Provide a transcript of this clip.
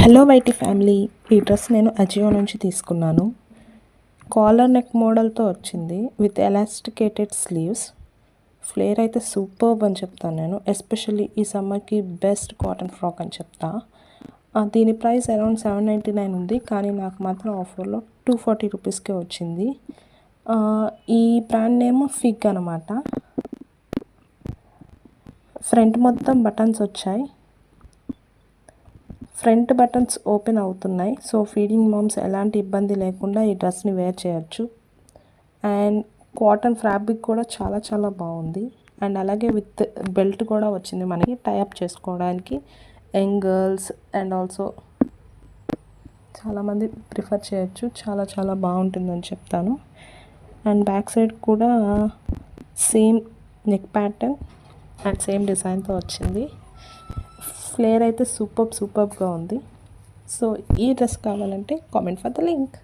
Hello YT family, ఈ dress నేను అజియో నుంచి తీసుకున్నాను. కాలర్ నెక్ మోడల్తో వచ్చింది విత్ ఎలాస్టికేటెడ్ స్లీవ్స్. ఫ్లేర్ అయితే సూపర్బ్ అని చెప్తాను నేను. ఎస్పెషల్లీ ఈ సమ్మర్కి బెస్ట్ కాటన్ ఫ్రాక్ అని చెప్తా. దీని ప్రైస్ అరౌండ్ 799 ఉంది, కానీ నాకు మాత్రం ఆఫర్లో 240 రూపీస్కే వచ్చింది. ఈ బ్రాండ్ నేమ్ ఫిగ్ అనమాట. ఫ్రంట్ మొత్తం బటన్స్ వచ్చాయి. ఫ్రంట్ బటన్స్ ఓపెన్ అవుతున్నాయి. సో ఫీడింగ్ మామ్స్ ఎలాంటి ఇబ్బంది లేకుండా ఈ డ్రెస్ని వేర్ చేయొచ్చు. అండ్ కాటన్ ఫ్యాబ్రిక్ కూడా చాలా చాలా బాగుంది. అండ్ అలాగే విత్ బెల్ట్ కూడా వచ్చింది మనకి టైఅప్ చేసుకోవడానికి. యంగ్ గర్ల్స్ అండ్ ఆల్సో చాలామంది ప్రిఫర్ చేయొచ్చు. చాలా చాలా బాగుంటుందని చెప్తాను. అండ్ బ్యాక్ సైడ్ కూడా same neck pattern and same డిజైన్తో వచ్చింది. ఫ్లేర్ అయితే సూపర్బ్గా ఉంది. సో ఈ డ్రెస్ కావాలంటే కామెంట్ ఫర్ ద లింక్.